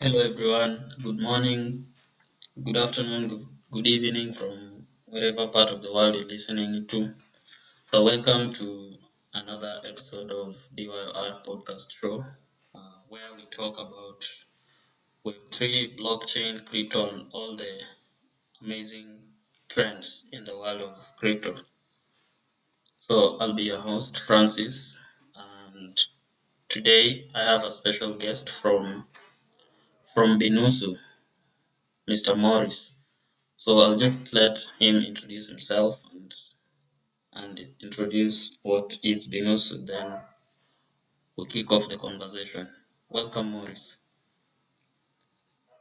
Hello everyone, good morning, good afternoon, good evening from wherever part of the world you're listening to. So welcome to another episode of DYR podcast show where we talk about Web3, blockchain, crypto and all the amazing trends in the world of crypto. So I'll be your host Francis, and today I have a special guest from Binusu, Mr. Moris. So I'll just let him introduce himself and introduce what is Binusu, then we'll kick off the conversation. Welcome, Moris.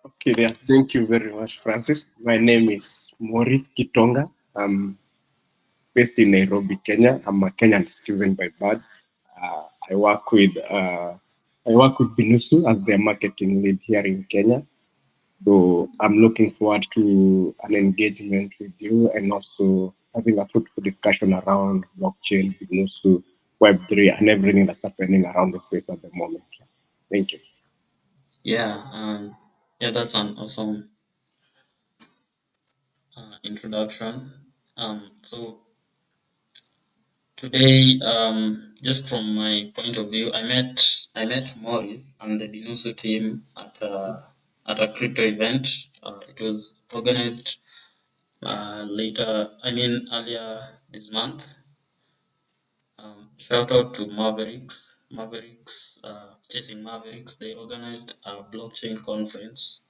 Okay, yeah. Thank you very much, Francis. My name is Moris Kitonga. I'm based in Nairobi, Kenya. I'm a Kenyan citizen by birth. Uh, I work with uh, I work with Binusu as their marketing lead here in Kenya. So I'm looking forward to an engagement with you and also having a fruitful discussion around blockchain, Binusu, Web3, and everything that's happening around the space at the moment. Thank you. Yeah, that's an awesome introduction. So today, just from my point of view, I met Morris and the Binusu team at a crypto event. It was organized earlier this month. Shout out to Chasing Mavericks. They organized a blockchain conference,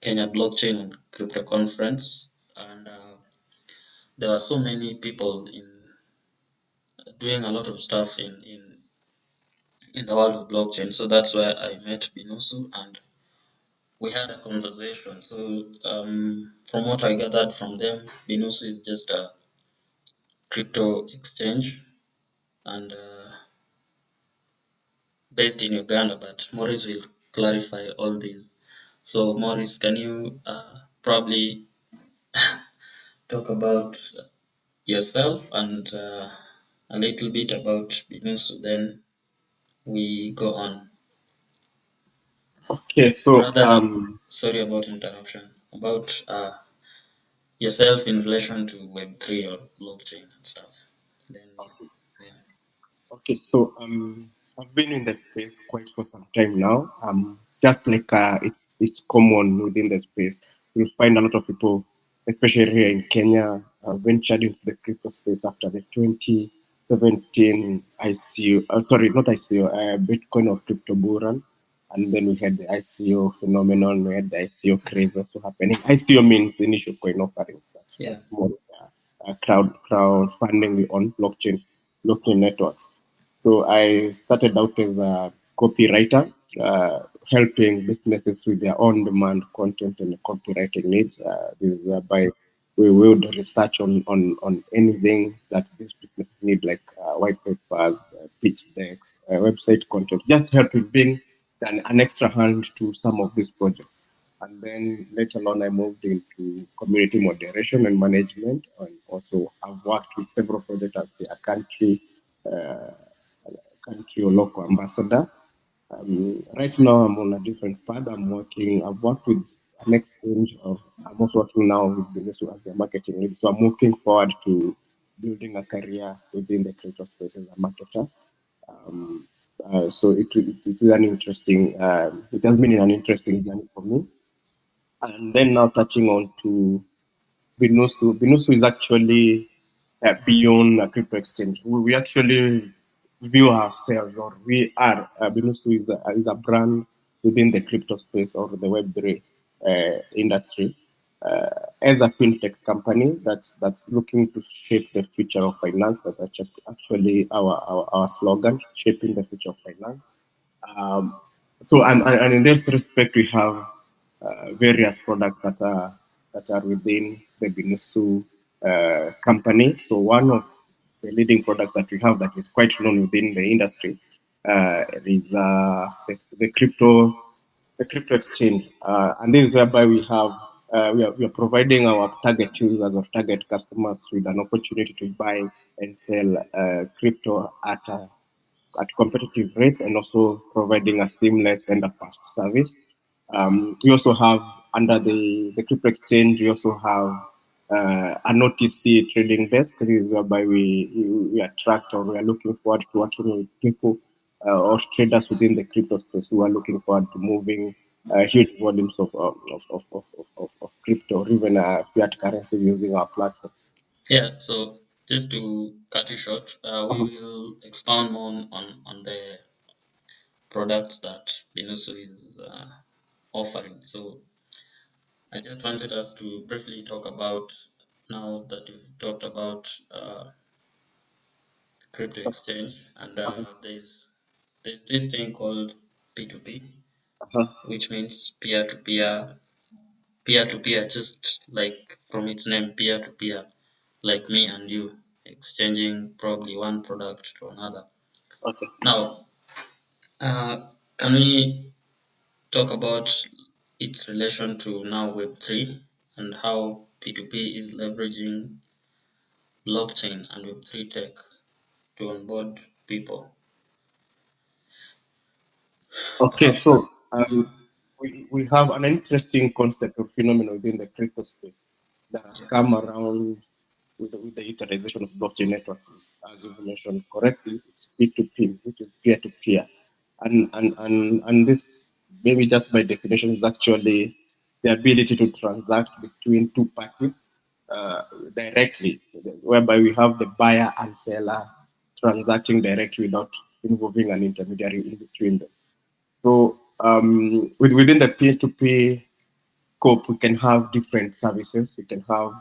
Kenya Blockchain and Crypto Conference, and there were so many people in doing a lot of stuff in the world of blockchain. So that's where I met Binusu and we had a conversation. So from what I gathered from them, Binusu is just a crypto exchange and based in Uganda, but Morris will clarify all these. So, Morris, can you probably talk about yourself and a little bit about Binusu? Then we go on. Okay, Or so rather, sorry about interruption. About yourself in relation to Web3 or blockchain and stuff. Then, yeah. I've been in the space quite for some time now. Just like it's common within the space, you'll find a lot of people, especially here in Kenya, ventured into the crypto space after the 2017 ICO. Sorry, not ICO, Bitcoin or crypto bull run. And then we had the ICO phenomenon. We had the ICO craze also happening. ICO means initial coin offering. Yeah. That's more crowdfunding on blockchain networks. So I started out as a copywriter, helping businesses with their on-demand content and copywriting needs. This is whereby we would research on anything that these businesses need, like white papers, pitch decks, website content, just helping bring an extra hand to some of these projects. And then later on, I moved into community moderation and management, and also I've worked with several projects as the uh, country or local ambassador. Right now, I'm on a different path. I've worked with an exchange of, I'm also working now with Binusu as the marketing lead. So I'm looking forward to building a career within the crypto space as a marketer. Um, it is an interesting, it has been an interesting journey for me. And then now touching on to Binusu. Binusu is actually beyond a crypto exchange. We actually view ourselves, or we are, Binusu is a brand within the crypto space or the Web3 industry. Uh, as a fintech company that's looking to shape the future of finance, that's actually our slogan, shaping the future of finance. Um, and in this respect, we have various products that are within the Binusu company. So one of the leading products that we have that is quite known within the industry is the crypto exchange, and this is whereby we are providing our target users or target customers with an opportunity to buy and sell crypto at competitive rates, and also providing a seamless and a fast service. We also have under the crypto exchange, we also have an OTC trading desk. This is whereby we attract or we are looking forward to working with people or traders within the crypto space who are looking forward to moving huge volumes of crypto or even fiat currency using our platform. Yeah, so just to cut you short, we will expound more on the products that Binusu is offering. So I just wanted us to briefly talk about, now that you've talked about crypto exchange, and there's this thing called P2P, Uh-huh. which means peer to peer, just like from its name, peer to peer, like me and you exchanging probably one product to another. Okay. Now, can we talk about its relation to now Web3 and how P2P is leveraging blockchain and Web3 tech to onboard people? Okay, Perhaps that. so we have an interesting concept or phenomenon within the crypto space that has Yeah. come around with the utilization of blockchain networks. As you mentioned correctly, it's P2P, which is peer to peer. And this, maybe just by definition, is actually the ability to transact between two parties directly, whereby we have the buyer and seller transacting directly without involving an intermediary in between them. So within the P2P scope, we can have different services. We can have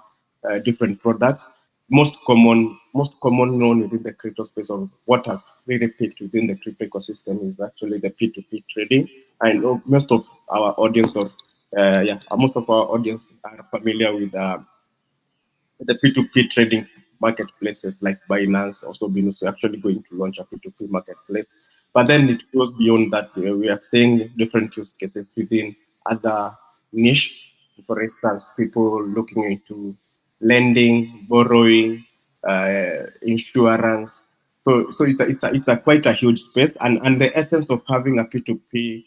different products. Most common known within the crypto space of what has really picked within the crypto ecosystem is actually the P2P trading. I know most of our audience most of our audience are familiar with the P2P trading marketplaces like Binance, also Binusu actually going to launch a P2P marketplace. But then it goes beyond that. We are seeing different use cases within other niche. For instance, people looking into lending, borrowing, insurance. So it's a quite a huge space, and the essence of having a P2P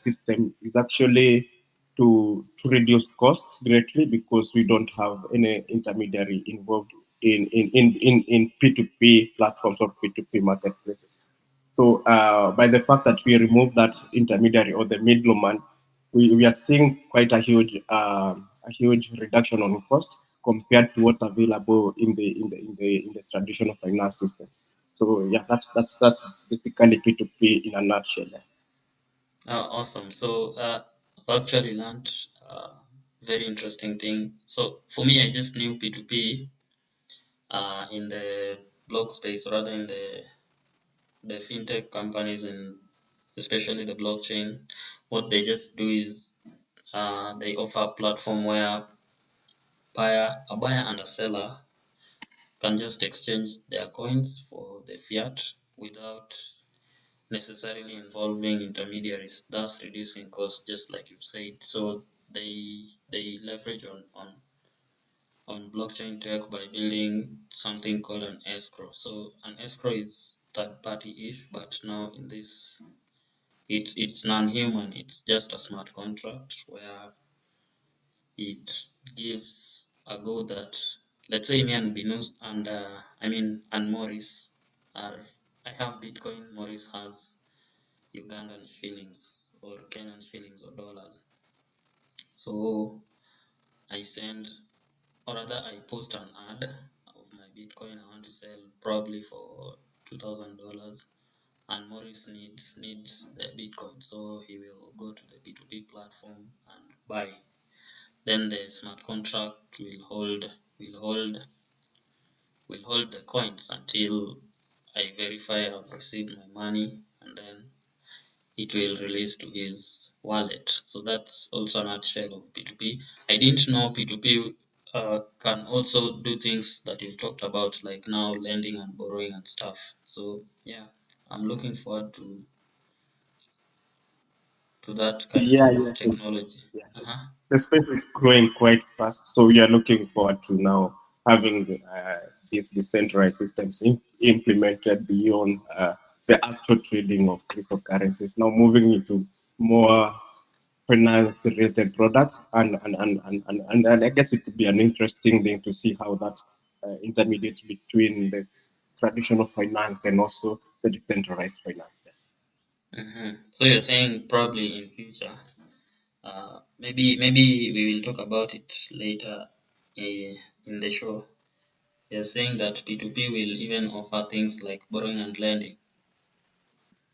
system is actually to reduce costs directly because we don't have any intermediary involved in P2P platforms or P2P marketplaces. So by the fact that we remove that intermediary or the middleman, we are seeing quite a huge reduction on cost compared to what's available in the traditional finance systems. So yeah, that's basically P2P in a nutshell. Awesome. So I've actually learned very interesting thing. So for me, I just knew P2P in the blog space, rather in the fintech companies and especially the blockchain. What they just do is they offer a platform where a buyer and a seller can just exchange their coins for the fiat without necessarily involving intermediaries, thus reducing costs, just like you said. So they leverage on blockchain tech by building something called an escrow. So an escrow is third party ish, but now in this it's non-human. It's just a smart contract where it gives a go that, let's say me and Binus and and Moris are, I have Bitcoin, Moris has Ugandan shillings or Kenyan shillings or dollars. So I send, or rather I post an ad of my Bitcoin I want to sell probably for $2,000, and Morris needs the Bitcoin, so he will go to the P2P platform and buy. Then the smart contract will hold will hold the coins until I verify I've received my money, and then it will release to his wallet. So that's also a nutshell of P2P. I didn't know P2P can also do things that you talked about, like now lending and borrowing and stuff. So yeah, I'm looking forward to that kind of Yeah, yeah. technology. Yeah. Uh-huh. The space is growing quite fast, so we are looking forward to now having these decentralized systems implemented beyond the actual trading of cryptocurrencies. Now moving into more finance related products, and I guess it could be an interesting thing to see how that intermediates between the traditional finance and also the decentralized finance. So you're saying probably in future, maybe we will talk about it later in the show. You're saying that P2P will even offer things like borrowing and lending.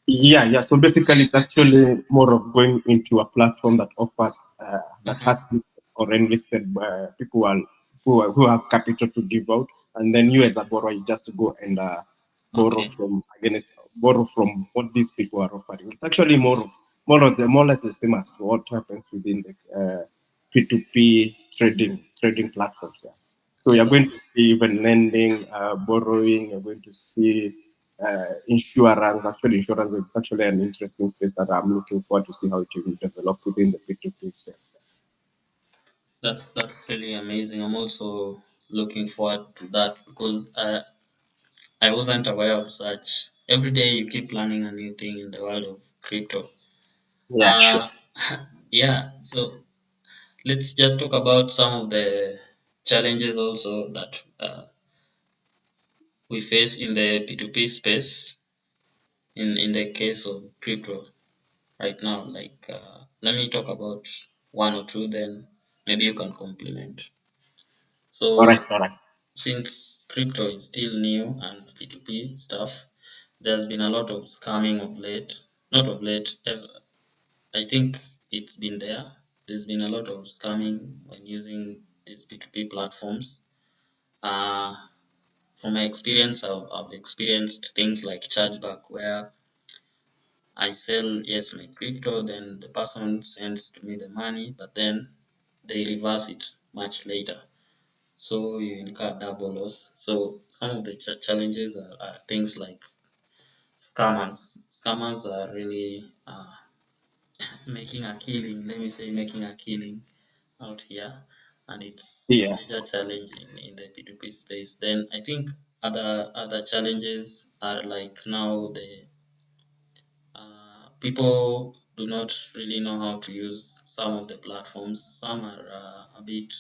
Yeah. So basically, it's actually more of going into a platform that offers that Uh-huh. has listed or enlisted people who have capital to give out, and then you as a borrower you just go and borrow Okay. from borrow from what these people are offering. It's actually more or less the same as what happens within the P2P trading platforms. Yeah. So you're going to That's see even lending, borrowing. You're going to see insurance. Actually, insurance is actually an interesting space that I'm looking forward to see how it will develop within the P2P sector. that's really amazing. I'm also looking forward to that because I wasn't aware of such. Every day you keep learning a new thing in the world of crypto. Yeah, sure. Uh, yeah. So let's just talk about some of the challenges also that we face in the P2P space in the case of crypto right now. Like, let me talk about one or two, then maybe you can complement. All right, So, all right. since crypto is still new and P2P stuff, there's been a lot of scamming of late. Not of late, I think it's been there. There's been a lot of scamming when using these P2P platforms. Uh, from my experience, I've experienced things like chargeback where I sell, yes, my crypto, then the person sends to me the money, but then they reverse it much later. So you incur double loss. So some of the challenges are things like scammers. Scammers are really making a killing. Let me say making a killing out here, and it's a Yeah. major challenge in the P2P space. Then I think other challenges are like now the people do not really know how to use some of the platforms. Some are a bit,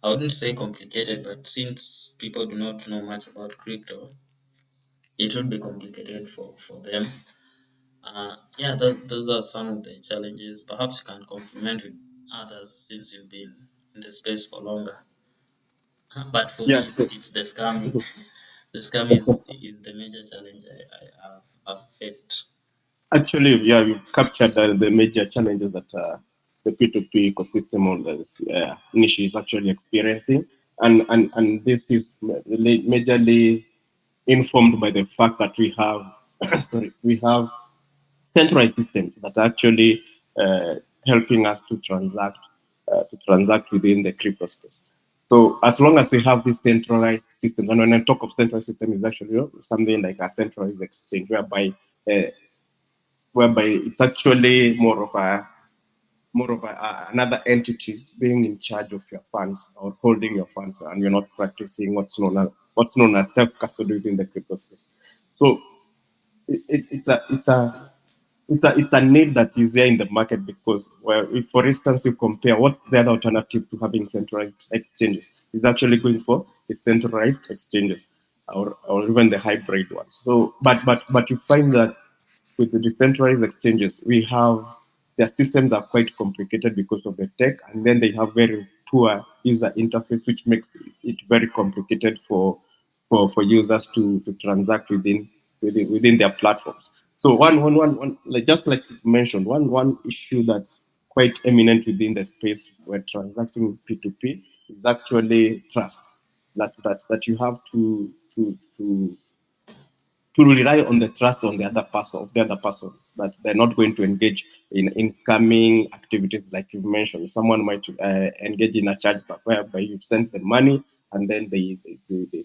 I wouldn't say complicated, but since people do not know much about crypto, it would be complicated for them. Yeah, those are some of the challenges. Perhaps you can complement with others since you've been in the space for longer. But for me, Yes. it's the scamming. The scam is the major challenge I've faced. Actually, yeah, we've captured the major challenges that the P2P ecosystem on the niche is actually experiencing, and this is majorly informed by the fact that we have we have centralized systems that are actually uh, helping us to transact within the crypto space. So as long as we have this centralized system, and when I talk of centralized system, is actually something like a centralized exchange, uh, whereby it's actually another entity being in charge of your funds or holding your funds, and you're not practicing what's known as self custody within the crypto space. So it's a need that is there in the market because, well, if for instance you compare what's the other alternative to having centralized exchanges, is actually going for is centralized exchanges or even the hybrid ones. So, but you find that with the decentralized exchanges, we have their systems are quite complicated because of the tech, and then they have very poor user interface, which makes it very complicated for users to transact within their platforms. So like just like you mentioned, one issue that's quite eminent within the space where transacting P2P is actually trust. That you have to rely on the trust on the other person that they're not going to engage in scamming activities like you mentioned. Someone might engage in a chargeback whereby you've sent them money and then they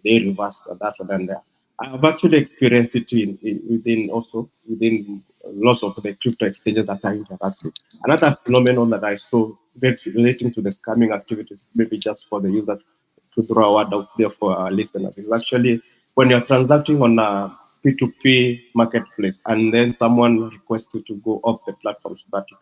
reverse that one. And I've actually experienced it within lots of the crypto exchanges that I interact with. Another phenomenon that I saw relating to the scamming activities, maybe just for the users to throw a word out there for our listeners, is actually when you're transacting on P2P marketplace, and then someone requests you to go off the platform so that you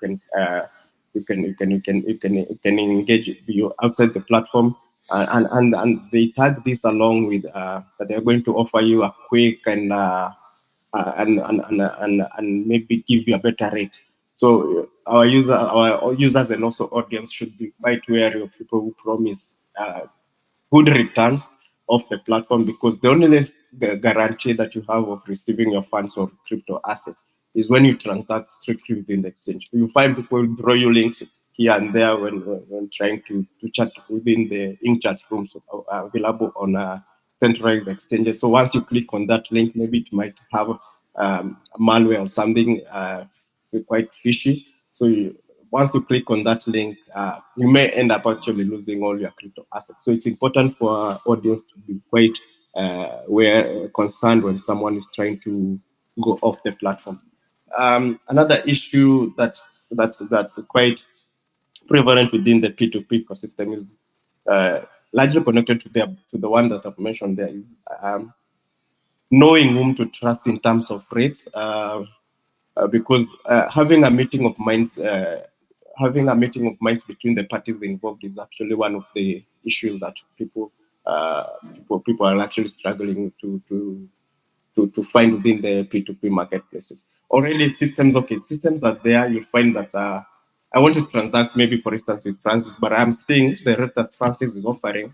can engage you outside the platform, and they tag this along with that they're going to offer you a quick and maybe give you a better rate. So our users and also audience should be quite wary of people who promise good returns of the platform, because the only the guarantee that you have of receiving your funds or crypto assets is when you transact strictly within the exchange. You find people draw you links here and there when trying to chat within the in chat rooms available on centralized exchanges. So once you click on that link, maybe it might have malware or something quite fishy. So once you click on that link, you may end up actually losing all your crypto assets. So it's important for our audience to be quite concerned when someone is trying to go off the platform. Another issue that's quite prevalent within the P2P ecosystem is largely connected to the one that I've mentioned there is knowing whom to trust in terms of rates. Because having a meeting of minds between the parties involved is actually one of the issues that people are actually struggling to find within the P2P marketplaces. Already systems are there. You'll find that I want to transact maybe, for instance, with Francis, but I'm seeing the rate that Francis is offering.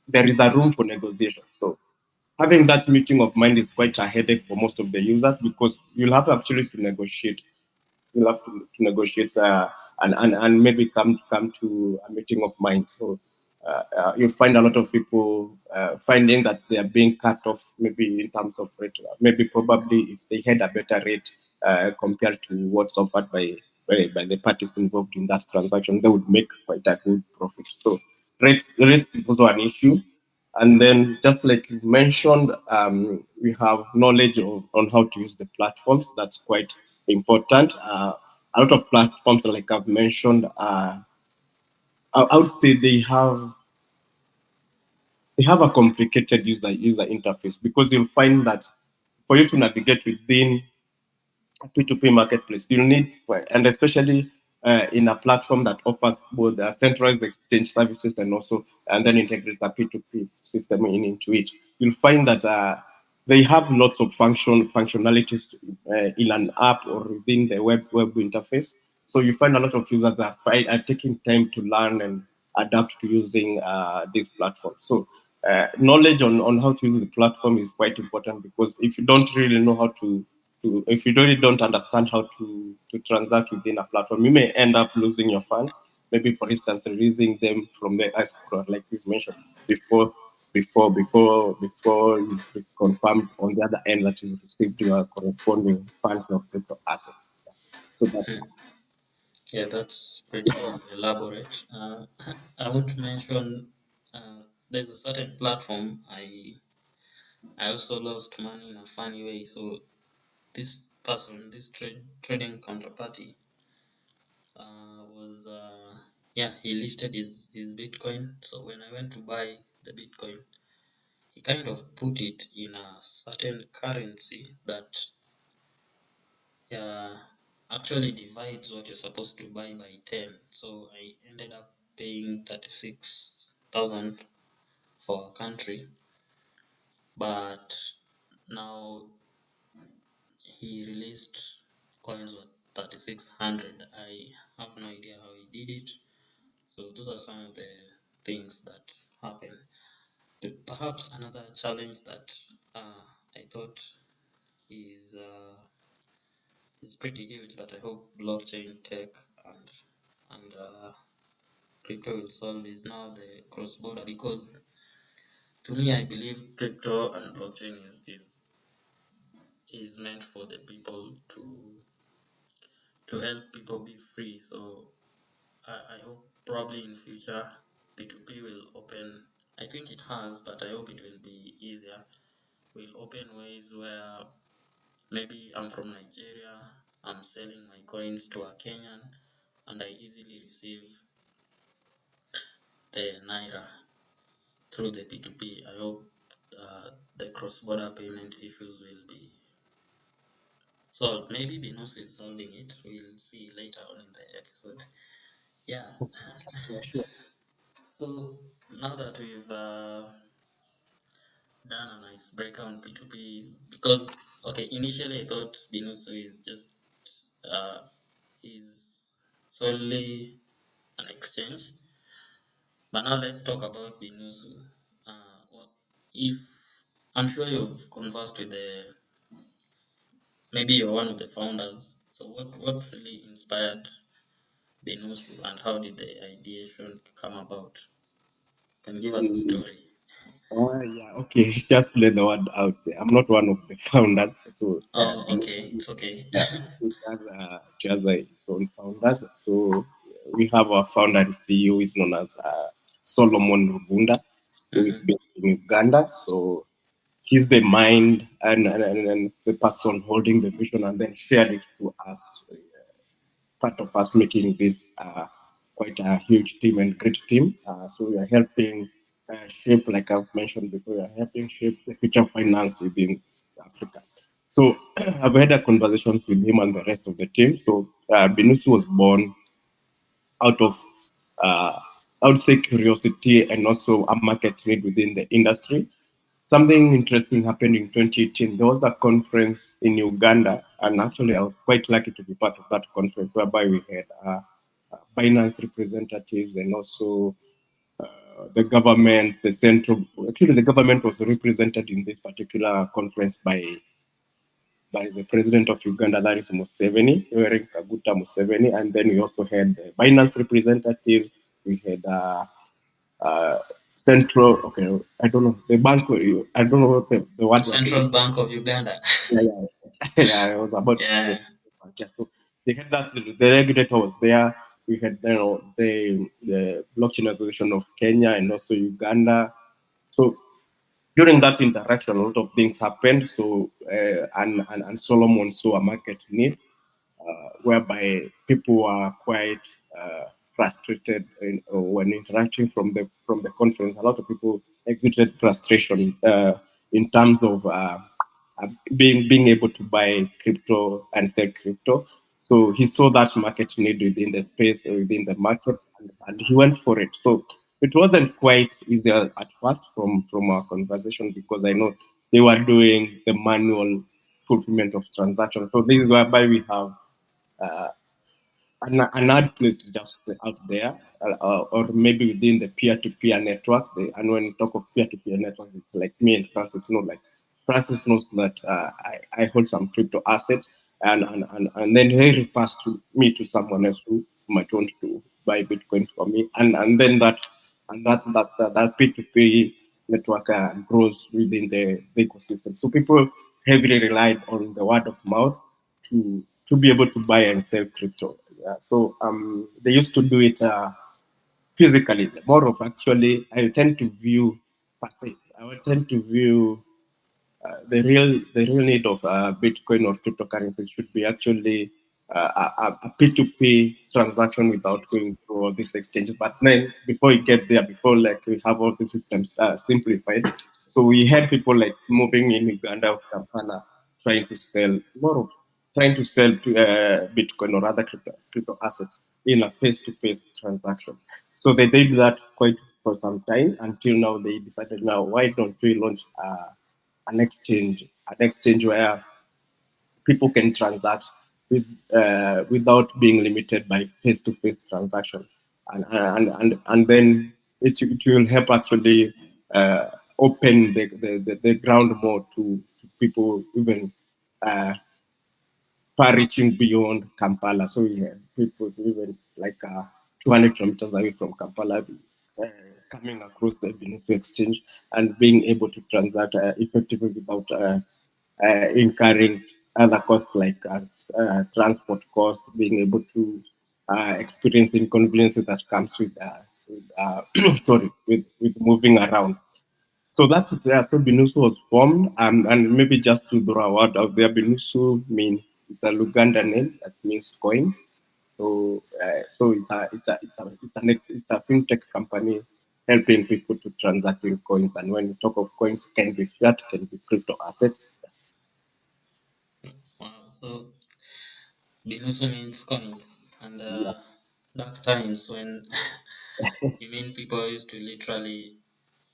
There is a room for negotiation. So having that meeting of mind is quite a headache for most of the users, because you'll have actually to negotiate. You'll have to negotiate and maybe come to a meeting of mind. So you'll find a lot of people finding that they are being cut off, maybe in terms of rate. Maybe probably if they had a better rate compared to what's offered by the parties involved in that transaction, they would make quite a good profit. So rate is also an issue. And then, just like you mentioned, we have knowledge on how to use the platforms. That's quite important. A lot of platforms, like I've mentioned, I would say they have a complicated user interface, because you'll find that for you to navigate within P2P marketplace, you'll need, and especially in a platform that offers both centralized exchange services and then integrates a P2P system into it. You'll find that they have lots of functionalities in an app or within the web interface. So you find a lot of users are taking time to learn and adapt to using these platforms. So knowledge on how to use the platform is quite important, because if you don't really know how if you really don't understand how to transact within a platform, you may end up losing your funds. Maybe, for instance, releasing them from the escrow, like we've mentioned before you confirm on the other end that you received your corresponding funds of crypto assets. So that's it. Hmm. Yeah, that's pretty elaborate. I want to mention there's a certain platform I also lost money in a funny way. So this person, this trading counterparty, was yeah, he listed his Bitcoin. So when I went to buy the Bitcoin, he kind of put it in a certain currency that uh, actually divides what you're supposed to buy by 10. So I ended up paying 36,000 for a country, but now he released coins worth 3600. I have no idea how he did it. So those are some of the things that happen. Perhaps another challenge that I thought is uh, is pretty huge, but I hope blockchain tech and and crypto will solve is now the cross border, because to me I believe crypto and blockchain is meant for the people to help people be free. So I hope probably in future P2P will open. I think it has, but I hope it will be easier. Will open ways where maybe I'm from Nigeria, I'm selling my coins to a Kenyan, and I easily receive the naira through the P2P. I hope the cross-border payment issues will be solved. Maybe Binusu is solving it. We'll see later on in the episode. Yeah. Yeah, sure. So now that we've done a nice breakdown on P2P, because okay, initially I thought Binusu is just uh, is solely an exchange, but now let's talk about Binusu. If I'm sure you've conversed with maybe you're one of the founders. So what really inspired Binusu and how did the ideation come about? Can you give us a Mm, story? yeah, okay. Just let the word out there. I'm not one of the founders, so Oh, okay, it's okay. yeah, it has its own founders. So we have our founder and CEO is known as Solomon Rubunda, who is Mhm. based in Uganda. So he's the mind and the person holding the vision, and then shared it to us. Part of us making this quite a huge team and great team. So we are helping shape, like I've mentioned before, we are helping shape the future of finance within Africa. So I've had a conversations with him and the rest of the team. So Binusu was born out of, uh, I would say, curiosity and also a market need within the industry. Something interesting happened in 2018. There was a conference in Uganda, and actually, I was quite lucky to be part of that conference, whereby we had finance representatives and also the government, the central. Actually, the government was represented in this particular conference by the president of Uganda, that is Museveni, Yoweri Kaguta Museveni, and then we also had the finance representative. We had uh, central. Okay, I don't know the bank. I don't know what the word was. Central Bank of Uganda. Yeah, yeah, yeah. I was about to say. Yeah. Yeah, so they had that. The regulator was there. We had the blockchain association of Kenya and also Uganda. So during that interaction, a lot of things happened. So and Solomon saw a market need whereby people were quite frustrated when interacting from the conference. A lot of people exhibited frustration in terms of being able to buy crypto and sell crypto. So he saw that market need within the space, within the market, and he went for it. So it wasn't quite easy at first from our conversation because I know they were doing the manual fulfillment of transactions. So this is whereby we have uh, an ad place just out there, or maybe within the peer-to-peer network. And when we talk of peer-to-peer network, it's like me and Francis know, like Francis knows that I hold some crypto assets, and then he refers to me to someone else who might want to buy Bitcoin from me, and then that P2P network grows within the ecosystem. So people heavily relied on the word of mouth to be able to buy and sell crypto. Yeah. So they used to do it physically. More of actually, I tend to view per se. I would tend to view the real need of Bitcoin or cryptocurrency should be actually a P2P transaction without going through all these exchanges. But then before you get there, before like we have all the systems simplified, so we had people like moving in Uganda, Kampala, trying to sell more of trying to sell to, Bitcoin or other crypto assets in a face-to-face transaction. So they did that quite for some time until now. They decided now why don't we launch an exchange where people can transact without being limited by face-to-face transaction, and then it will help actually open the ground more to people even uh, far reaching beyond Kampala. So we have people even like 200 kilometers away from Kampala coming across the Binusu exchange and being able to transact effectively without incurring other costs like transport costs, being able to experience inconveniences that comes with sorry, with moving around. So that's it. Yeah. So Binusu was formed, and maybe just to throw a word out there, Binusu means it's a Luganda name that means coins. So it's a fintech company helping people to transact in coins. And when you talk of coins, can be fiat, can be crypto assets. Wow. So Binusu means coins, and Yeah, dark times when you mean people used to literally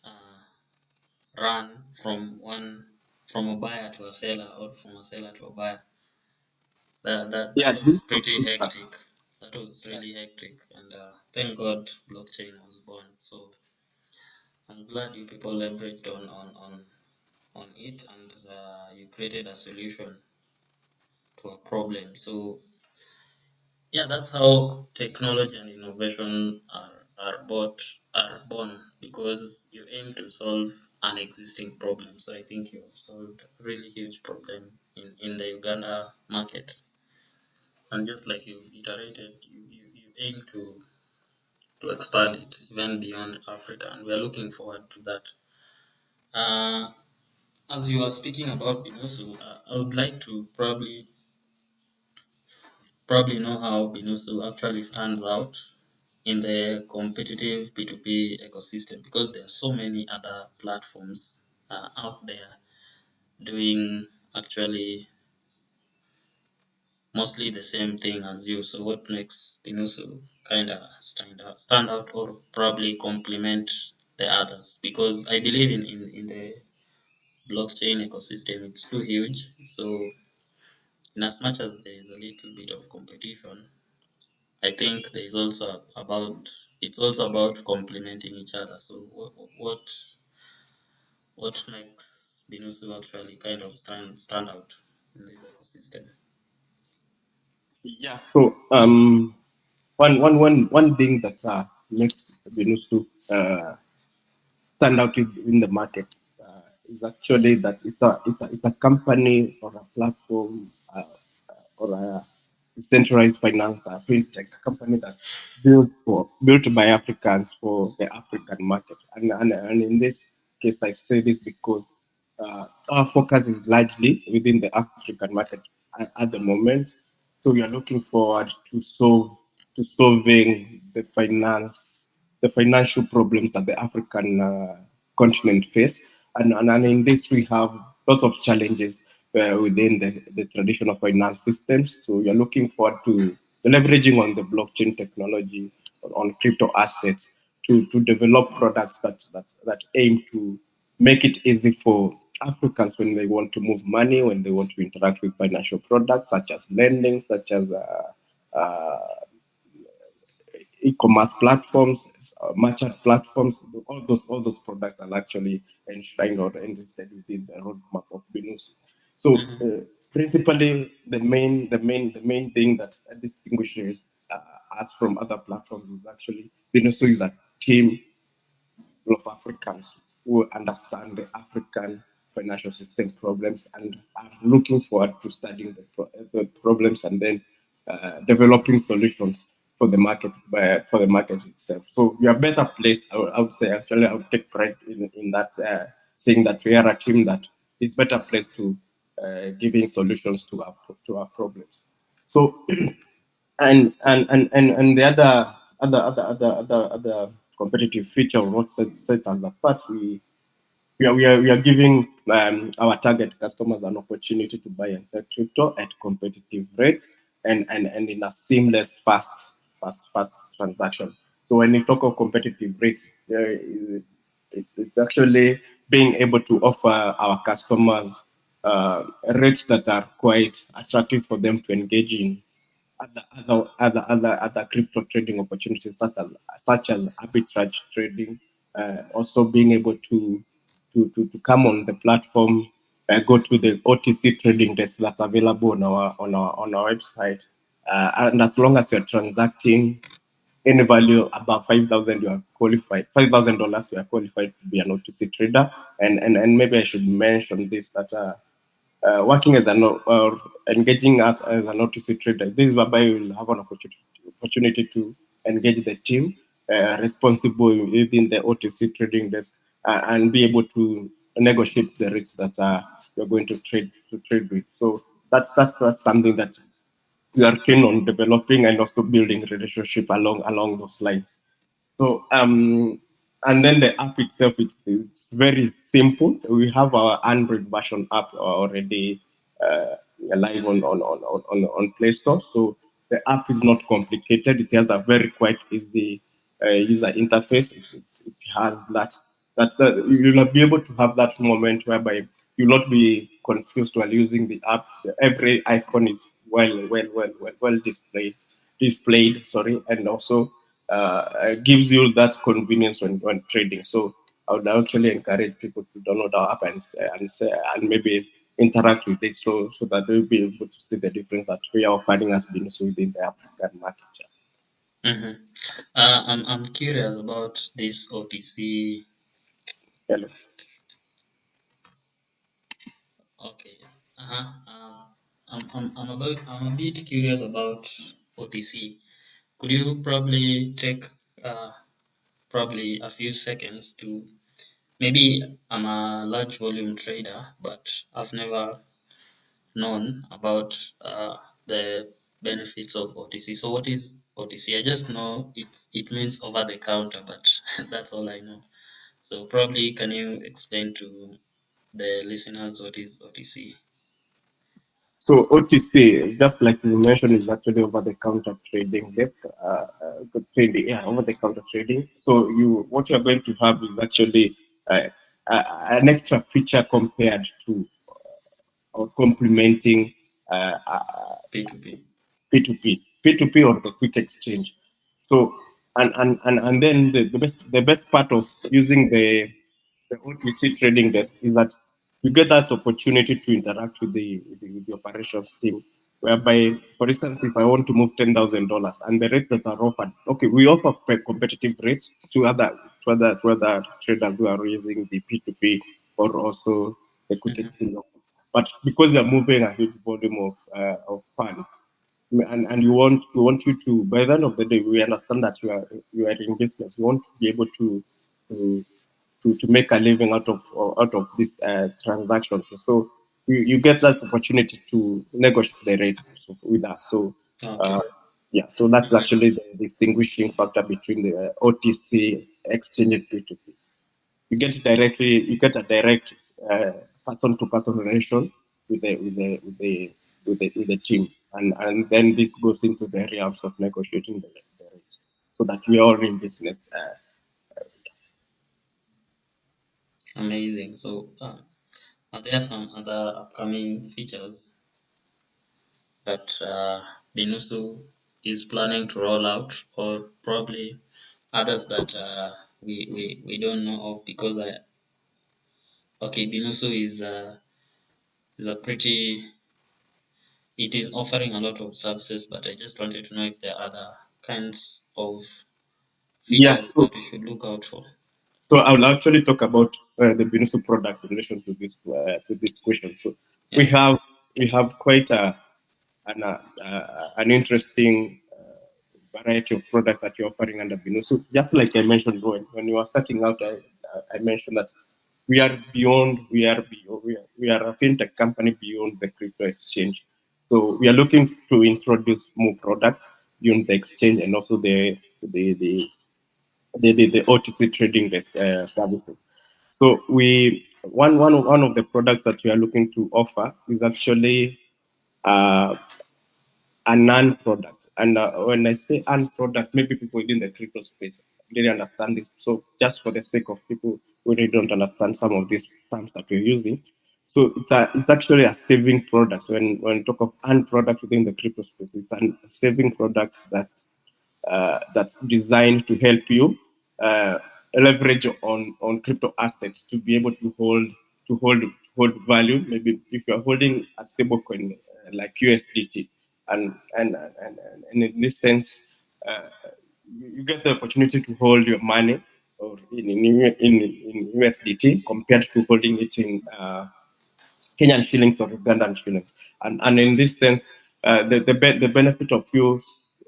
uh, run from a buyer to a seller or from a seller to a buyer. That yeah, was this was pretty super. hectic. That was really hectic, and thank God blockchain was born. So I'm glad you people leveraged on it, and you created a solution to a problem. So yeah, that's how technology and innovation are born because you aim to solve an existing problem. So I think you have solved a really huge problem in the Uganda market. And just like you iterated, you aim to expand it even beyond Africa, and we are looking forward to that. Uh, as you are speaking about Binusu, I would like to probably know how Binusu actually stands out in the competitive P2P ecosystem because there are so many other platforms out there doing actually mostly the same thing as you. So what makes Binusu kind of stand out or probably complement the others? Because I believe in the blockchain ecosystem, it's too huge. So in as much as there is a little bit of competition, I think there is also about it's also about complementing each other. So what makes Binusu actually kind of stand out in this ecosystem? Yeah. So one thing that makes Binusu stand out in the market is actually that it's a company or a platform or a decentralized finance fintech company that's built by Africans for the African market. And in this case, I say this because our focus is largely within the African market at the moment. So we are looking forward to solving the financial problems that the African continent face. And in this, we have lots of challenges within the traditional finance systems. So we are looking forward to leveraging on the blockchain technology, on crypto assets, to develop products that aim to make it easy for Africans when they want to move money, when they want to interact with financial products such as lending, such as uh, e-commerce platforms, merchant platforms. All those products are actually enshrined or enlisted within the roadmap of Binus. So Mhm. principally, the main thing that distinguishes us from other platforms is actually Binus is a team of Africans who understand the African financial system problems and are looking forward to studying the problems and then developing solutions for the market itself. So we are better placed. I would say actually I would take pride in that saying that we are a team that is better placed to giving solutions to our problems. So and the other competitive feature of what sets us apart, we are giving our target customers an opportunity to buy and sell crypto at competitive rates and in a seamless, fast transaction. So when you talk of competitive rates, it's actually being able to offer our customers rates that are quite attractive for them to engage in other crypto trading opportunities such as arbitrage trading, also being able to come on the platform, go to the OTC trading desk that's available on our website, and as long as you're transacting any value above 5,000, you are qualified. $5,000, you are qualified to be an OTC trader. And maybe I should mention this that. Working as an or engaging us as an OTC trader. This is whereby you will have an opportunity to engage the team responsible within the OTC trading desk and be able to negotiate the rates that you're going to trade with. So that's something that we are keen on developing and also building relationship along those lines. So and then the app itself, it's very simple. We have our Android version app already live on Play Store. So the app is not complicated. It has a very quite easy user interface. It has that you'll not be able to have that moment whereby you'll not be confused while using the app. Every icon is well displayed. Sorry, and also gives you that convenience when trading. So I would actually encourage people to download our app and maybe interact with it so that they'll be able to see the difference that we are finding as being within the African market. Mm-hmm. I'm curious about this OTC. Hello. Okay. Uh-huh. I'm a bit curious about OTC. Could you probably take uh, probably a few seconds to maybe I'm a large volume trader, but I've never known about the benefits of OTC. So what is OTC? I just know it means over the counter, but that's all I know. So probably can you explain to the listeners what is OTC? So OTC, just like you mentioned, is actually over-the-counter trading desk, trading, yeah, over-the-counter trading. So what you're going to have is actually uh, an extra feature compared to or complementing P2P. P2P, P2P or the quick exchange. So and then the best part of using the OTC trading desk is that you get that opportunity to interact with the operations team. Whereby, for instance, if I want to move $10,000 and the rates that are offered, okay, we offer competitive rates to other traders who are using the P2P or also the quick Mm-hmm. exchange. But because you're moving a huge volume of funds, and we want you to, by the end of the day, we understand that you are in business. We want to be able to to make a living out of these transactions. So you get that opportunity to negotiate the rate with us. So Okay. uh, yeah, so that's Mm-hmm. actually the distinguishing factor between the OTC exchange and P2P. You get a direct person to person relation with the team, and then this goes into the realms of negotiating the rates, so that we are in business. Amazing. So are there some other upcoming features that Binusu is planning to roll out, or probably others that we don't know of? Because okay, Binusu is a pretty, it is offering a lot of services, but I just wanted to know if there are other kinds of Yeah, features so that we should look out for. so I will actually talk about the Binusu products in relation to this question. So we Yeah. have we have quite an interesting variety of products that you're offering under Binusu. Just like I mentioned, when you are starting out, I mentioned that we are a fintech company beyond the crypto exchange. So we are looking to introduce more products beyond the exchange and also the OTC trading services. So one of the products that we are looking to offer is actually uh, a non-product. And when I say non-product, maybe people within the crypto space really understand this. So just for the sake of people who really don't understand some of these terms that we're using, so it's actually a saving product. When we talk of non-product within the crypto space, it's a saving product that's designed to help you uh, leverage on crypto assets to be able to hold value. Maybe if you're holding a stable coin like USDT, and in this sense, uh, you get the opportunity to hold your money or in USDT compared to holding it in Kenyan shillings or Ugandan shillings. And in this sense, the benefit of you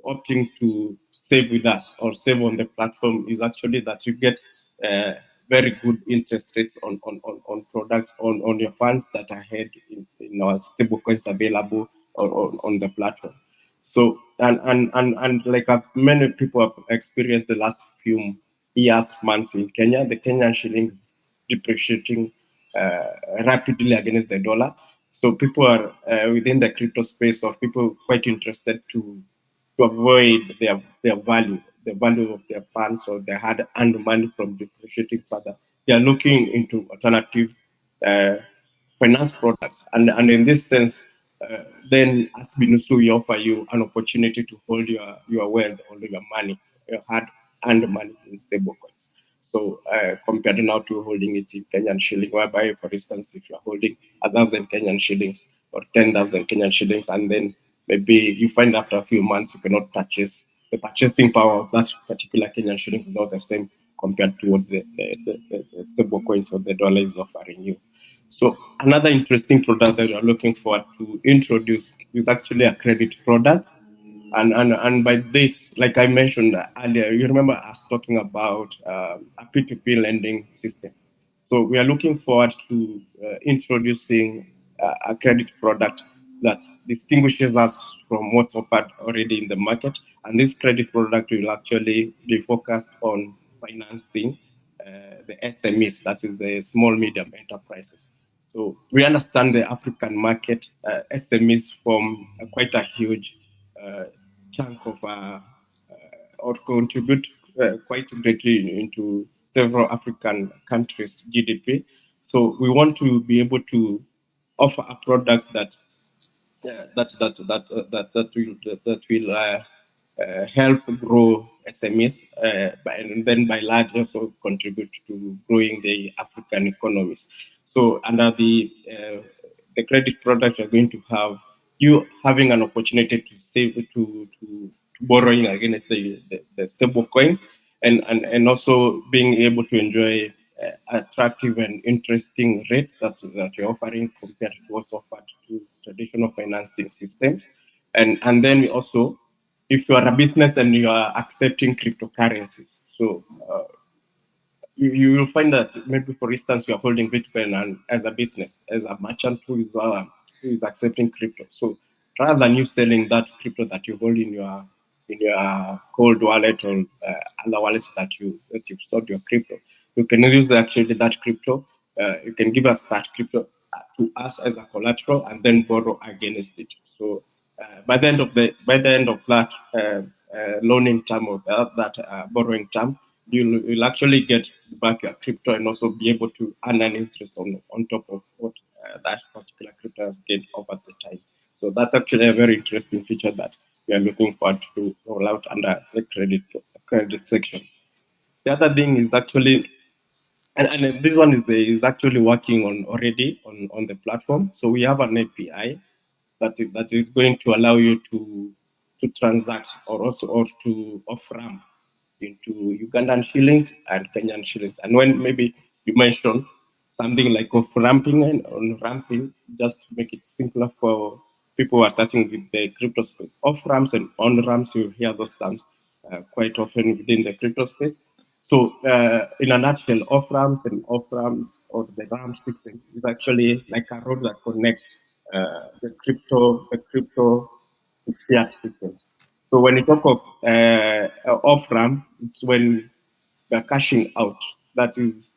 opting to save with us or save on the platform is actually that you get uh, very good interest rates on products on your funds that are held in our stable coins available on the platform. So and like many people have experienced the last few years, months in Kenya. The Kenyan shilling is depreciating rapidly against the dollar. So people are within the crypto space, or people quite interested to avoid the value of their funds or their hard earned money from depreciating further. They are looking into alternative uh, finance products. And in this sense, then as Binusu, we offer you an opportunity to hold your wealth or your money, your hard earned money in stable coins. So compared now to holding it in Kenyan shilling, whereby, for instance, if you're holding 1,000 Kenyan shillings or 10,000 Kenyan shillings, and then maybe you find after a few months you cannot purchase, the purchasing power of that particular Kenyan shilling is not the same compared to what the stable coins or the dollar is offering you. So another interesting product that we're looking forward to introduce is actually a credit product. And by this, like I mentioned earlier, you remember us talking about a P2P lending system. So we are looking forward to introducing a credit product that distinguishes us from what's offered already in the market. And this credit product will actually be focused on financing the SMEs, that is the small medium enterprises. So we understand the African market, SMEs form quite a huge uh, chunk of or contribute quite greatly into several African countries' GDP. So we want to be able to offer a product that that will help grow SMEs, and then by large also contribute to growing the African economies. So under the credit product, you're going to have you having an opportunity to save to borrowing against the stable coins, and also being able to enjoy attractive and interesting rates that you're offering compared to what's offered to traditional financing systems. And then we also, if you are a business and you are accepting cryptocurrencies, so you will find that maybe, for instance, you are holding Bitcoin and as a business, as a merchant who is accepting crypto. So rather than you selling that crypto that you hold in your cold wallet or other wallets that you've stored your crypto, you can use actually that crypto. You can give us that crypto to us as a collateral and then borrow against it. So by the end of that loaning term or that borrowing term, you'll actually get back your crypto and also be able to earn an interest on top of what that particular crypto has gained over the time. So that's actually a very interesting feature that we are looking forward to roll out under the credit section. The other thing is actually, and this one is actually working on already on the platform. So we have an API that is going to allow you to transact or to off ramp into Ugandan shillings and Kenyan shillings. And when maybe you mention something like off ramping and on ramping, just to make it simpler for people who are starting with the crypto space. Off ramps and on ramps, you hear those terms quite often within the crypto space. So, in a nutshell, off ramps or the ramp system is actually like a road that connects the crypto to fiat systems. So when you talk of off ramp, it's when you're cashing out. That is,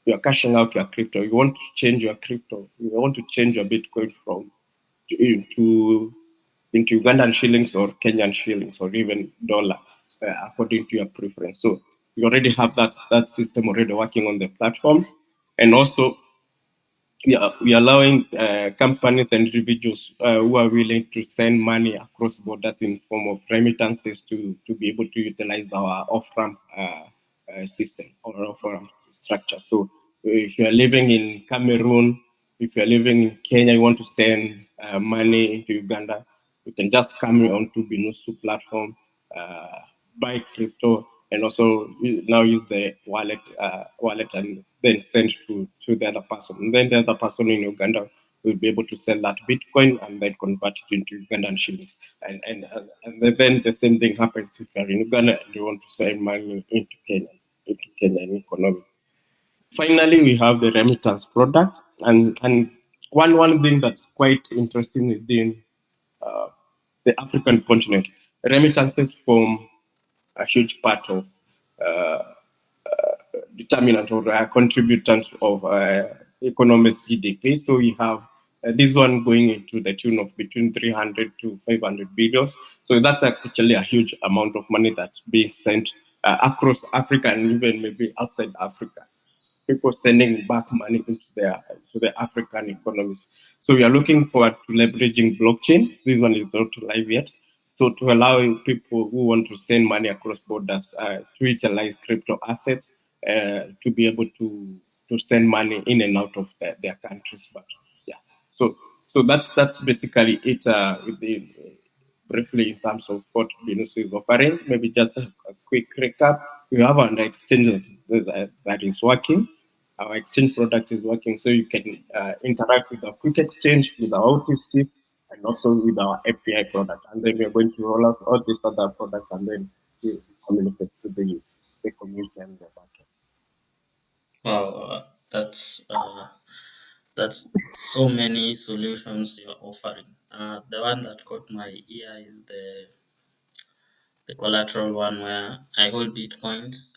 you're cashing out your crypto. You want to change your crypto. You want to change your Bitcoin from into into Ugandan shillings or Kenyan shillings or even dollar, according to your preference. So you already have that system already working on the platform, and also we are allowing companies and individuals who are willing to send money across borders in form of remittances to be able to utilize our off-ramp system or off-ramp structure. So if you are living in Cameroon, if you are living in Kenya, you want to send money into Uganda, you can just come onto Binusu platform, buy crypto, and also now use the wallet and then send to the other person. And then the other person in Uganda will be able to sell that Bitcoin and then convert it into Ugandan shillings. And then the same thing happens if you're in Uganda and you want to send money into Kenyan economy. Finally, we have the remittance product, and one thing that's quite interesting within uh, the African continent, remittances form a huge part of uh, determinant or contributant of economy's GDP. So we have this one going into the tune of between 300 to 500 billions. So that's actually a huge amount of money that's being sent across Africa and even maybe outside Africa. People sending back money into the African economies. So we are looking forward to leveraging blockchain. This one is not live yet. So to allow people who want to send money across borders to utilize crypto assets to be able to send money in and out of their countries. But yeah, so that's basically it. Briefly in terms of what Binusu is offering. Maybe just a quick recap. We have an exchange that is working. Our exchange product is working, so you can interact with our quick exchange, with our OTC, and also with our API product. And then we are going to roll out all these other products and then we communicate to the community and the market. Wow, that's so many solutions you're offering. The one that caught my ear is the collateral one where I hold bitcoins.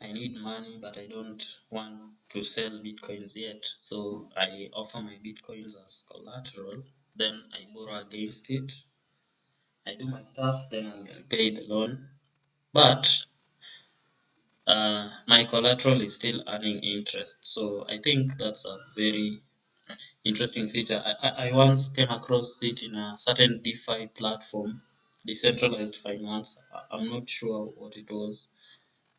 I need money, but I don't want to sell bitcoins yet. So I offer my bitcoins as collateral. Then I borrow against it. I do my stuff, then I'll repay the loan. But my collateral is still earning interest. So I think that's a very interesting feature. I once came across it in a certain DeFi platform, decentralized finance. I'm not sure what it was.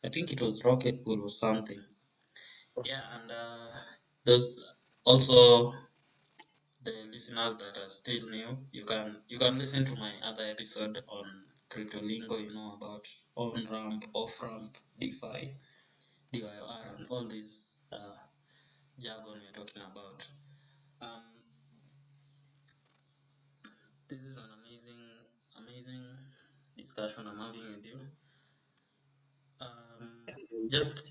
I think it was Rocket Pool or something. Yeah, and there's also the listeners that are still new. You can listen to my other episode on crypto lingo. You know about on ramp, off ramp, DeFi, DYOR, and all these uh, jargon we're talking about. Um, this is an amazing discussion I'm having with you. Just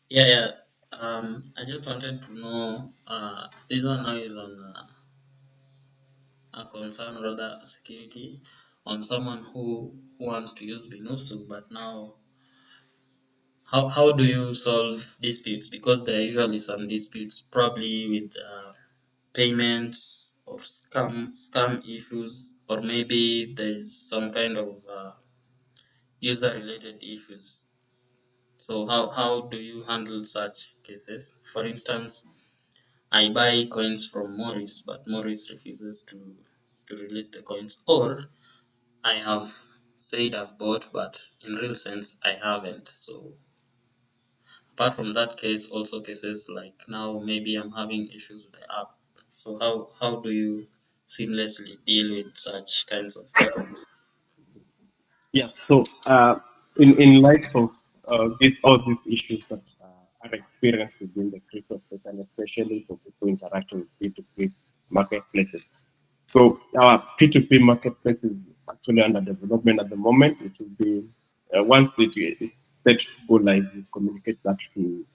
yeah, yeah. I just wanted to know. This one now is on a concern, rather security, on someone who wants to use Binusu, but now how do you solve disputes? Because there are usually some disputes, probably with payments or scam issues, or maybe there's some kind of user related issues. So how do you handle such cases? For instance, I buy coins from Moris, but Moris refuses to release the coins, or I have said I've bought, but in real sense I haven't. So apart from that case, also cases like now maybe I'm having issues with the app. So how do you seamlessly deal with such kinds of problems? Yes. So, in light of all these issues that are experienced within the crypto space, and especially for people interacting with P2P marketplaces, so our P2P marketplace is actually under development at the moment. It will be once it's set to go live, we communicate that to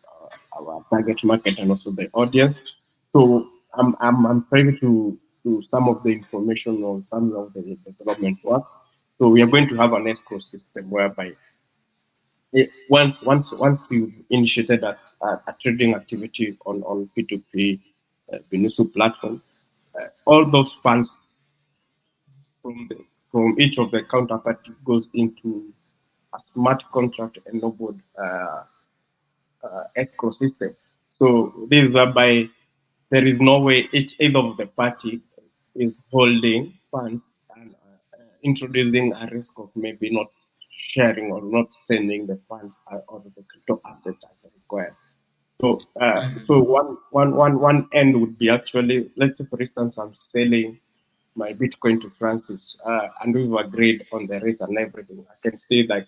our target market and also the audience. So I'm privy to some of the information on some of the development works. So we are going to have an escrow system whereby once you've initiated a trading activity on P2P Binusu platform, all those funds from from each of the counterparty goes into a smart contract enabled escrow system. So this is whereby there is no way either of the party is holding funds and introducing a risk of maybe not sharing or not sending the funds or the crypto asset as required. So, Mhm. so one end would be actually, let's say, for instance, I'm selling my Bitcoin to Francis, and we've agreed on the rate and everything. I can say that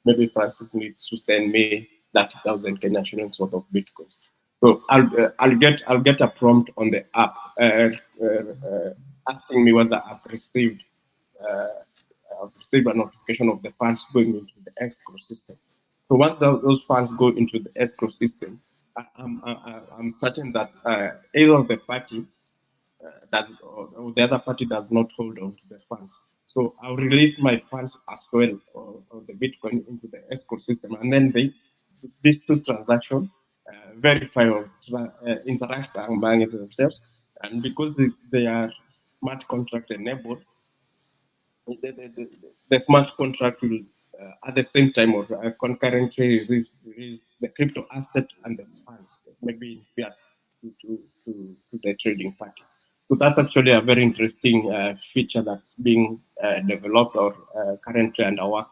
maybe Francis needs to send me 30,000 Kenyan shillings worth of Bitcoins. So I'll get a prompt on the app asking me whether uh, I've received a notification of the funds going into the escrow system. So once those funds go into the escrow system, I'm certain that either of the party does or the other party does not hold on to the funds. So I'll release my funds as well, or the Bitcoin into the escrow system, and then these two transactions verify or interact among themselves, and because they are smart contract enabled, the smart contract will at the same time or concurrently release the crypto asset and the funds, maybe in fiat to the trading parties. So that's actually a very interesting feature that's being developed or currently under work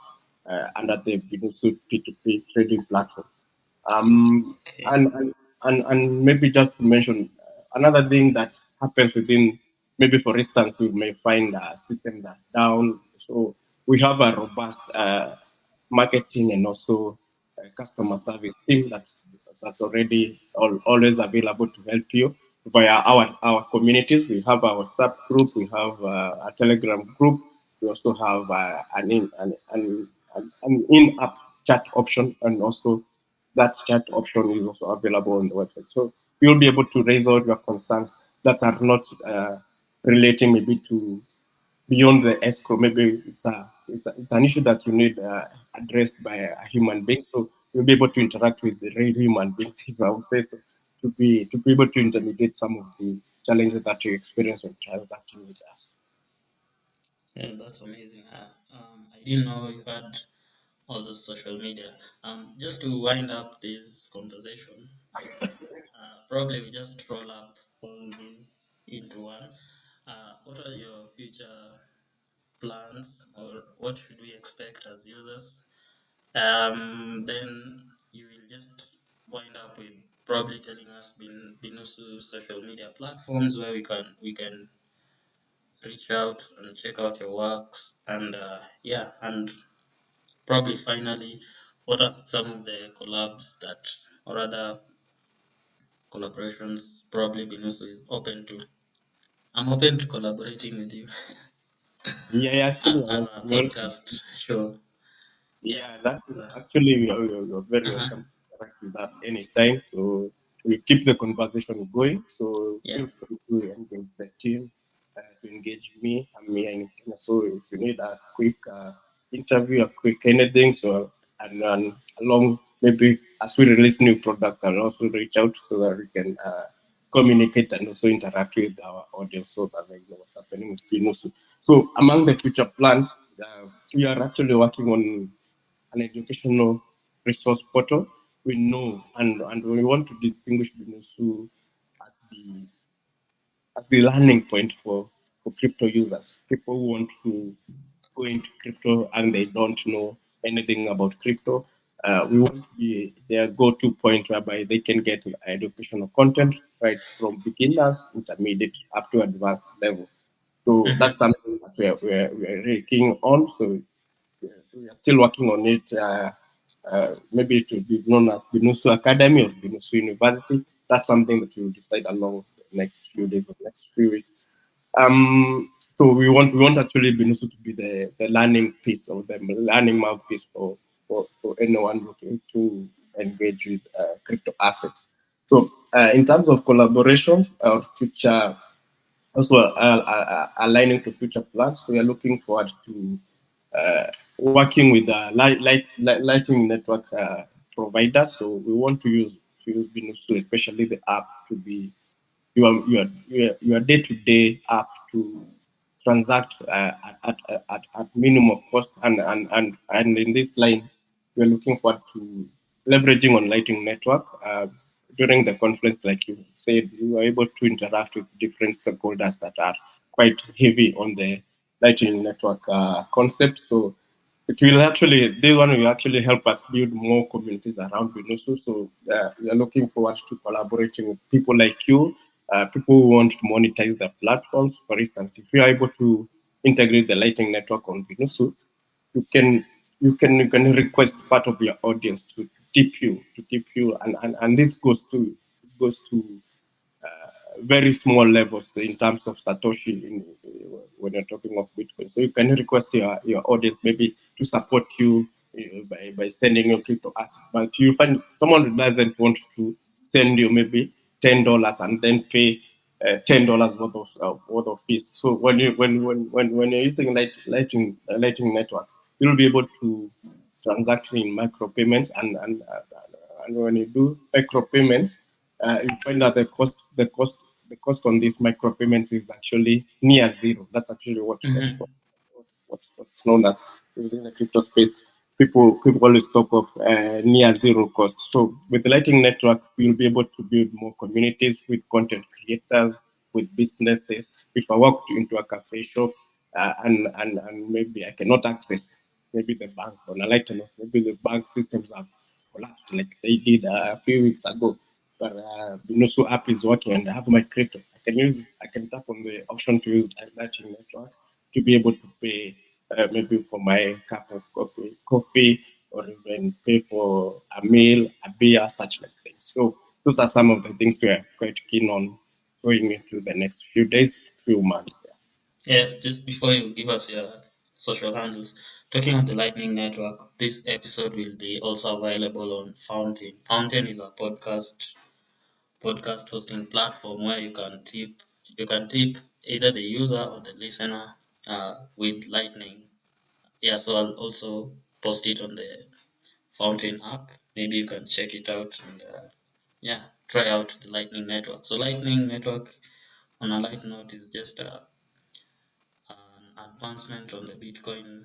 under the Binusu P2P trading platform. Um, Okay. and, and, and maybe just to mention another thing that happens within, maybe for instance, we may find a system that's down. So we have a robust marketing and also customer service team that's already always available to help you via our communities. We have our WhatsApp group, we have a Telegram group, we also have an in-app chat option, and also that chat option is also available on the website. So you'll be able to raise all your concerns that are not relating maybe to beyond the escrow. Maybe it's an issue that you need addressed by a human being. So you'll be able to interact with the real human beings, if I would say so, to be able to intermediate some of the challenges that you experience when transacting with us. Yeah, that's amazing. I didn't know you had all the social media. Just to wind up this conversation, probably we just roll up all these into one. What are your future plans, or what should we expect as users? Then you will just wind up with probably telling us Binusu social media platforms where we can reach out and check out your works, and yeah, and probably finally, what are some of the collabs that or other collaborations probably Binusu is open to? I'm open to collaborating with you Yeah, as, actually, as a welcome. podcast show. Yeah. Yeah, that's Uh, actually you're very uh-huh. welcome to interact with us anytime. So we keep the conversation going. So Yeah. feel free to engage the team, to engage me. I'm here in Kenya. So if you need a quick interview, a quick anything, so and along maybe as we release new products, I'll also reach out so that we can communicate and also interact with our audience so that they know what's happening with Binusu. So among the future plans, we are actually working on an educational resource portal. We know and we want to distinguish Binusu as the learning point for crypto users, people who want to go into crypto and they don't know anything about crypto. We want to be their go-to point whereby they can get educational content right from beginners, intermediate, up to advanced level. So that's Mm-hmm. something that we're really keen on. So we are still working on it. Maybe it will be known as Binusu Academy or Binusu University. That's something that we will decide along the next few days or next few weeks. So we want actually Binusu to be the learning piece or the learning mouthpiece for anyone looking to engage with crypto assets. So in terms of collaborations or future also aligning to future plans. We are looking forward to working with lighting network providers. So we want to use Binusu, especially the app, to be your day-to-day app to transact at minimum cost. And in this line, we're looking forward to leveraging on Lightning Network. During the conference, like you said, you were able to interact with different stakeholders that are quite heavy on the Lightning Network concept. So this one will actually help us build more communities around Binusu. So we are looking forward to collaborating with people like you, people who want to monetize the platforms. For instance, if you are able to integrate the Lightning Network on Binusu, you can you can request part of your audience to tip you, and this goes to very small levels in terms of Satoshi when you're talking of Bitcoin. So you can request your audience maybe to support you by sending your crypto assets. But you find someone who doesn't want to send you maybe $10 and then pay $10 worth of fees. So when you're using Lightning Network, you'll be able to transact in micropayments and and when you do micropayments, you find that the cost on these micropayments is actually near zero. That's actually Mm-hmm. what's known as within the crypto space. People always talk of near zero cost. So with the Lightning Network, we'll be able to build more communities with content creators, with businesses. If I walk into a cafe shop and maybe I cannot access maybe the bank on a lighter note, maybe the bank systems have collapsed like they did a few weeks ago. But Binusu app is working and I have my crypto. I can tap on the option to use a Lightning Network to be able to pay maybe for my cup of coffee, or even pay for a meal, a beer, such like things. So those are some of the things we are quite keen on going into the next few days, few months. Yeah, just before you give us your social handles, talking on the Lightning Network, this episode will be also available on Fountain. Fountain is a podcast hosting platform where you can tip either the user or the listener with Lightning. Yeah, so I'll also post it on the Fountain app. Maybe you can check it out and yeah, try out the Lightning Network. So Lightning Network, on a light note, is just an advancement on the Bitcoin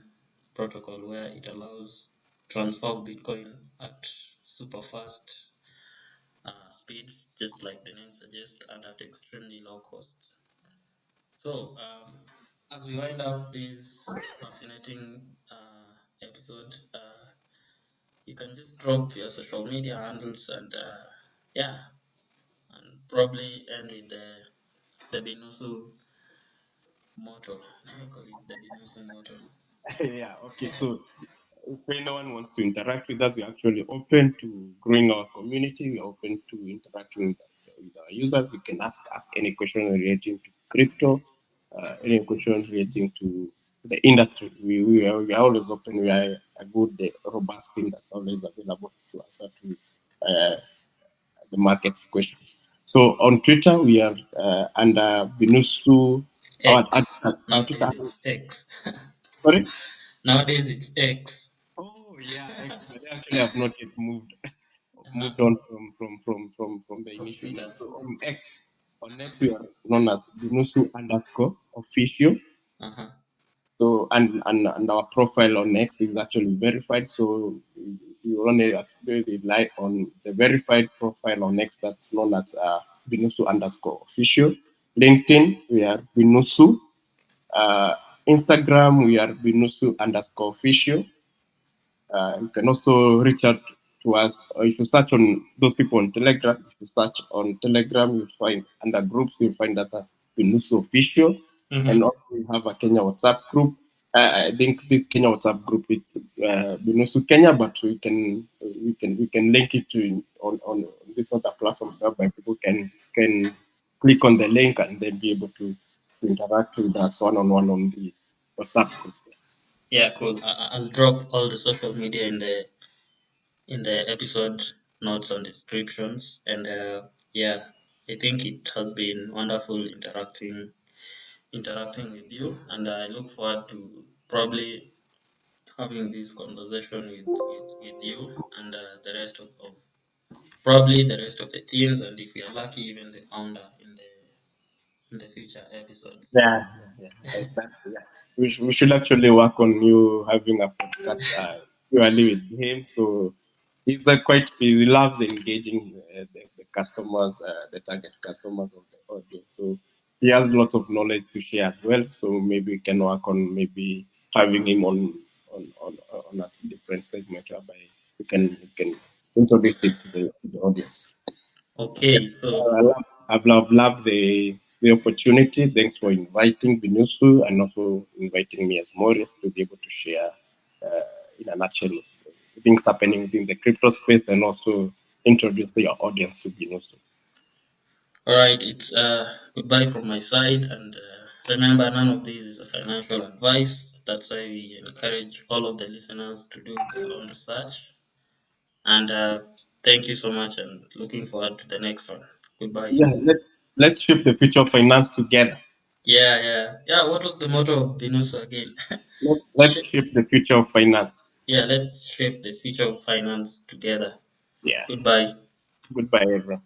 protocol where it allows transfer of Bitcoin at super fast speeds, just like the name suggests, and at extremely low costs. So, as we wind up this fascinating episode, you can just drop your social media handles and yeah, and probably end with the Binusu motto. Let me call it the Binusu motto. Yeah, okay. So if anyone wants to interact with us, we're actually open to growing our community. We're open to interacting with our users. You can ask any question relating to crypto, any question relating to the industry. We are always open. We are a good, robust team that's always available to answer to uh, the market's questions. So on Twitter, we are under Binusu. X. Our Twitter. Nowadays it's X. Sorry. Nowadays it's X. Oh yeah, X, but they actually have not yet Uh-huh. moved on from the From initial name. Twitter. So on X we are known as Binusu underscore official. Uh-huh. So and our profile on X is actually verified. So you only actually rely on the verified profile on X that's known as Binusu underscore official. LinkedIn we are Binusu. Uh, Instagram we are Binusu underscore official. You can also reach out to us. If you search on those people on Telegram, if you search on Telegram, you'll find under groups, you'll find us as Binusu Official. And Mm-hmm. also we have a Kenya WhatsApp group. I think this Kenya WhatsApp group is Binusu Kenya, but we can link it to on this other platforms whereby people can click on the link and then be able to interact with us one on one on the WhatsApp group. Yeah, cool. I'll drop all the social media in the episode notes and descriptions. And yeah, I think it has been wonderful interacting with you, and I look forward to probably having this conversation with you and the rest of probably the rest of the teams, and if we are lucky, even the founder in the future episodes. Yeah, yeah, exactly. Yeah. We should actually work on you having a podcast purely with him. So he's he loves engaging the customers, the target customers of the audience. So he has lots of knowledge to share as well. So maybe we can work on maybe having him on a different segment whereby we can introduce it to the audience. Okay. Okay, so I've loved the opportunity. Thanks for inviting Binusu and also inviting me as Moris to be able to share, in a nutshell, things happening within the crypto space and also introduce your audience to Binusu. all right, it's goodbye from my side, and remember, none of this is a financial advice. That's why we encourage all of the listeners to do their own research. And thank you so much, and looking forward to the next one. Goodbye. Yeah, let's shape the future of finance together. Yeah, yeah, yeah. What was the motto of Binusu again? Let's shape the future of finance. Yeah, let's shape the future of finance together. Yeah. Goodbye. Goodbye, everyone.